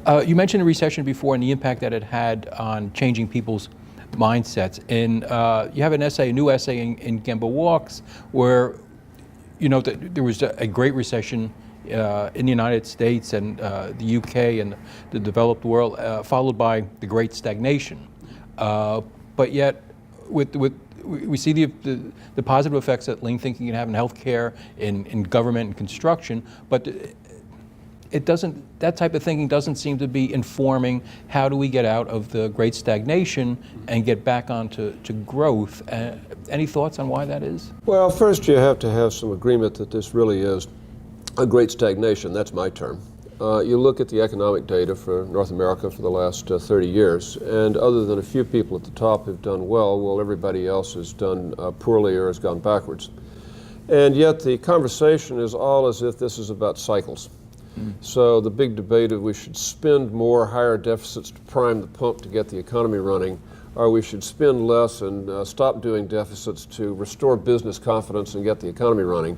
You mentioned a recession before and the impact that it had on changing people's mindsets. And you have a new essay in Gemba Walks, where you know that there was a Great Recession in the United States and the UK and the developed world, followed by the Great Stagnation. But yet, we see the positive effects that lean thinking can have in healthcare, in government and construction, but it doesn't. That type of thinking doesn't seem to be informing how do we get out of the Great Stagnation and get back onto growth. Any thoughts on why that is? Well, first you have to have some agreement that this really is a Great Stagnation. That's my term. You look at the economic data for North America for the last 30 years, and other than a few people at the top who've done well, everybody else has done poorly or has gone backwards. And yet the conversation is all as if this is about cycles. So the big debate of we should spend more, higher deficits to prime the pump to get the economy running, or we should spend less and stop doing deficits to restore business confidence and get the economy running.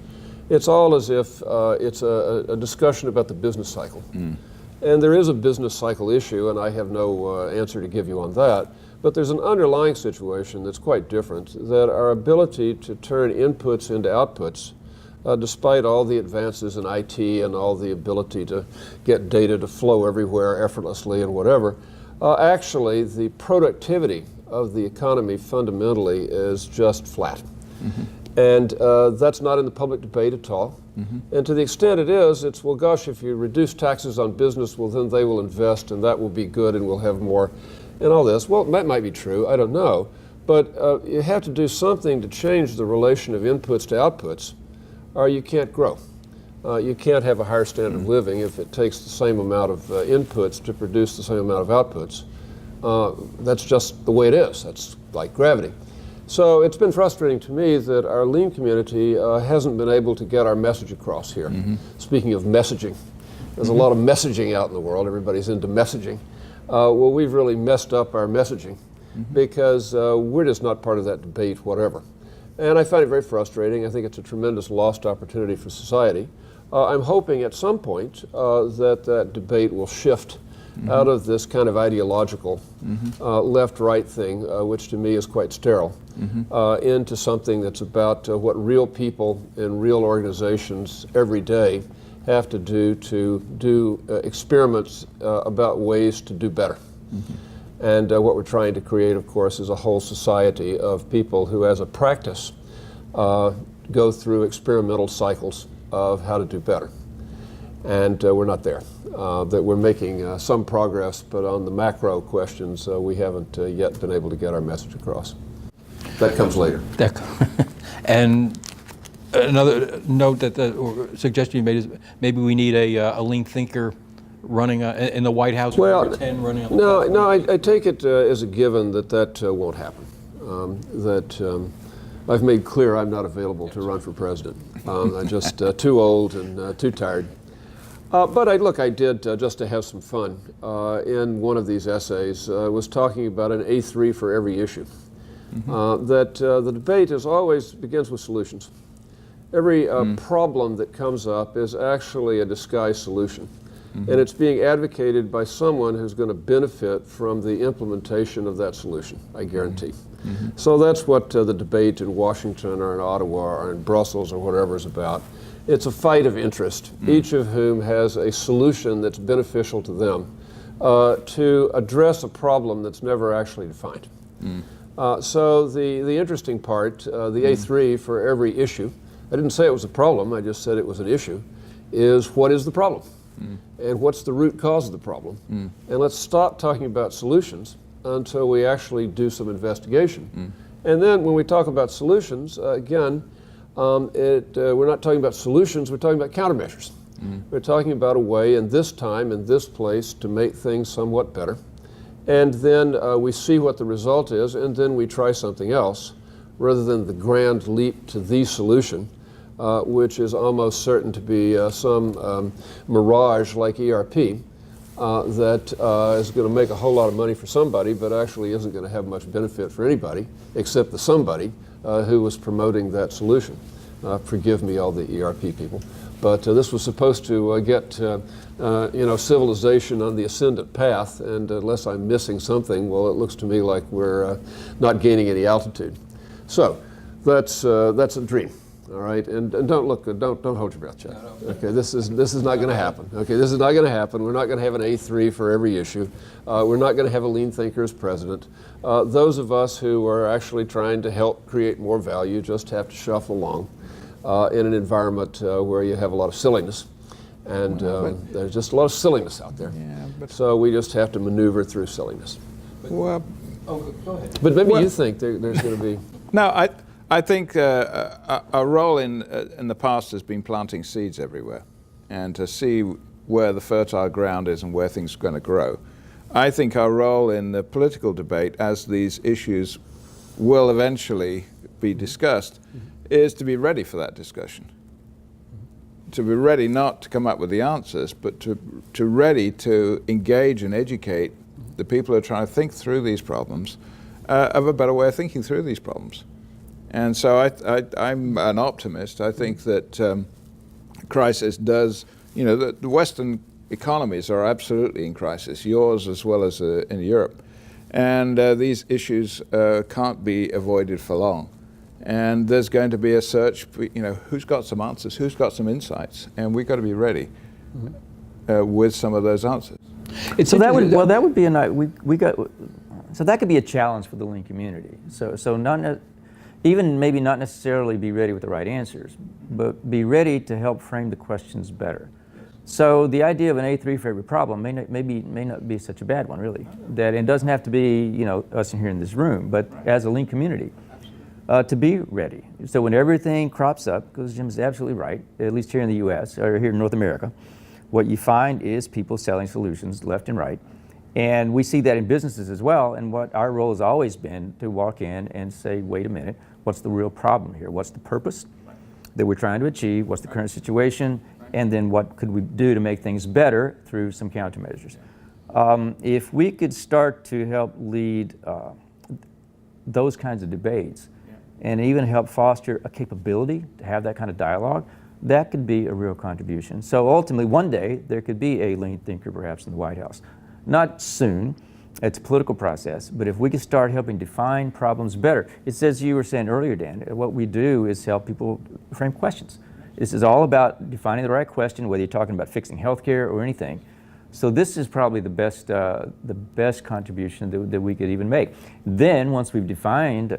It's all as if it's a discussion about the business cycle. And there is a business cycle issue, and I have no answer to give you on that. But there's an underlying situation that's quite different, that our ability to turn inputs into outputs, despite all the advances in IT and all the ability to get data to flow everywhere effortlessly and whatever, actually the productivity of the economy fundamentally is just flat. And that's not in the public debate at all. And to the extent it is, it's, well, gosh, if you reduce taxes on business, well, then they will invest and that will be good and we'll have more and all this. Well, that might be true, I don't know. But you have to do something to change the relation of inputs to outputs, or you can't grow. You can't have a higher standard of living if it takes the same amount of inputs to produce the same amount of outputs. That's just the way it is. That's like gravity. So it's been frustrating to me that our lean community hasn't been able to get our message across here. Speaking of messaging, there's a lot of messaging out in the world. Everybody's into messaging. Well, we've really messed up our messaging because we're just not part of that debate, whatever. And I find it very frustrating. I think it's a tremendous lost opportunity for society. I'm hoping at some point that debate will shift out of this kind of ideological left-right thing, which to me is quite sterile, into something that's about what real people in real organizations every day have to do experiments about ways to do better. And what we're trying to create, of course, is a whole society of people who, as a practice, go through experimental cycles of how to do better. And we're not there. That we're making some progress, but on the macro questions, we haven't yet been able to get our message across. That comes later. And another note or suggestion you made is maybe we need a lean thinker running in the White House. Well, running on no, I take it as a given that won't happen. I've made clear I'm not available to run for president. I'm just too old and too tired. But I did, just to have some fun, in one of these essays, was talking about an A3 for every issue. That the debate always begins with solutions. Every problem that comes up is actually a disguised solution. And it's being advocated by someone who's going to benefit from the implementation of that solution, I guarantee. So that's what the debate in Washington or in Ottawa or in Brussels or whatever is about. It's a fight of interest, each of whom has a solution that's beneficial to them to address a problem that's never actually defined. So the interesting part, the A3 for every issue, I didn't say it was a problem, I just said it was an issue, is what is the problem? And what's the root cause of the problem? And let's stop talking about solutions until we actually do some investigation. And then when we talk about solutions, again, we're not talking about solutions, we're talking about countermeasures. We're talking about a way in this time, in this place, to make things somewhat better. And then we see what the result is, and then we try something else, rather than the grand leap to the solution, which is almost certain to be some mirage like ERP that is going to make a whole lot of money for somebody, but actually isn't going to have much benefit for anybody, except the somebody who was promoting that solution. Forgive me, all the ERP people. But this was supposed to get civilization on the ascendant path, and unless I'm missing something, well, it looks to me like we're not gaining any altitude. So that's a dream. All right, and don't hold your breath, Chuck. No. Okay, this is not going to happen. Okay, this is not going to happen. We're not going to have an A3 for every issue. We're not going to have a lean thinker as president. Those of us who are actually trying to help create more value just have to shuffle along in an environment where you have a lot of silliness, and there's just a lot of silliness out there. Yeah, so we just have to maneuver through silliness. Well, go ahead. But maybe you think there's going to be no. I think our role in the past has been planting seeds everywhere, and to see where the fertile ground is and where things are going to grow. I think our role in the political debate, as these issues will eventually be discussed, is to be ready for that discussion. To be ready not to come up with the answers, but to ready to engage and educate the people who are trying to think through these problems of a better way of thinking through these problems. And so I'm an optimist. I think that crisis does, the Western economies are absolutely in crisis, yours as well as in Europe. And these issues can't be avoided for long. And there's going to be a search for, who's got some answers, who's got some insights, and we've got to be ready with some of those answers. So that would be a nice, so that could be a challenge for the lean community. So not even maybe not necessarily be ready with the right answers, but be ready to help frame the questions better. So the idea of an A3 for every problem may not be such a bad one, really. That it doesn't have to be us in here in this room, but as a lean community, to be ready. So when everything crops up, because Jim's absolutely right, at least here in the U.S. or here in North America, what you find is people selling solutions left and right. And we see that in businesses as well, and what our role has always been to walk in and say, wait a minute, what's the real problem here? What's the purpose that we're trying to achieve? What's the current situation? And then what could we do to make things better through some countermeasures? If we could start to help lead those kinds of debates and even help foster a capability to have that kind of dialogue, that could be a real contribution. So ultimately, one day, there could be a lean thinker perhaps in the White House. Not soon, it's a political process, but if we could start helping define problems better, it's as you were saying earlier, Dan, what we do is help people frame questions. This is all about defining the right question, whether you're talking about fixing healthcare or anything. So this is probably the best contribution that we could even make. Then, once we've defined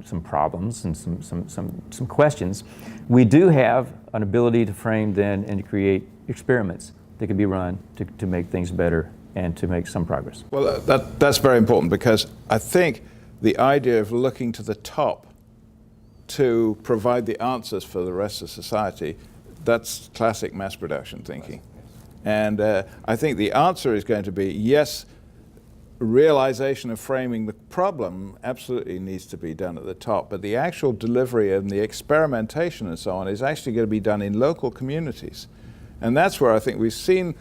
some problems and some questions, we do have an ability to frame then and to create experiments that can be run to make things better and to make some progress. Well, that's very important, because I think the idea of looking to the top to provide the answers for the rest of society, that's classic mass production thinking. And I think the answer is going to be, yes, realization of framing the problem absolutely needs to be done at the top, but the actual delivery and the experimentation and so on is actually going to be done in local communities. And that's where I think we've seen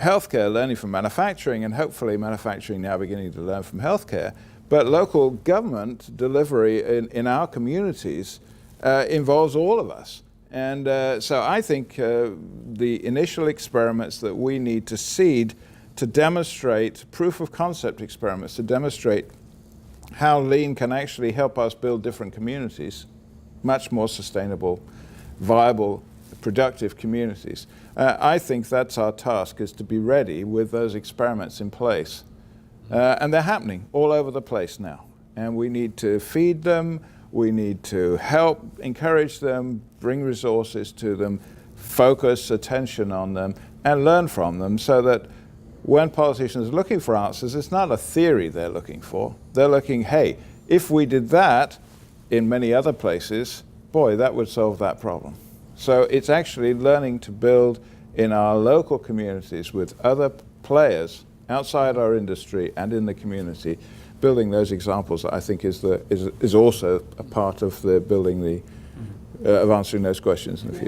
healthcare learning from manufacturing, and hopefully manufacturing now beginning to learn from healthcare. But local government delivery in our communities involves all of us. And so I think the initial experiments that we need to seed to demonstrate, proof of concept experiments, to demonstrate how lean can actually help us build different communities, much more sustainable, viable, productive communities. I think that's our task, is to be ready with those experiments in place. And they're happening all over the place now. And we need to feed them, we need to help, encourage them, bring resources to them, focus attention on them, and learn from them, so that when politicians are looking for answers, it's not a theory they're looking for. They're looking, hey, if we did that in many other places, boy, that would solve that problem. So it's actually learning to build in our local communities with other players outside our industry and in the community, building those examples, I think, is also a part of the building of answering those questions in the future.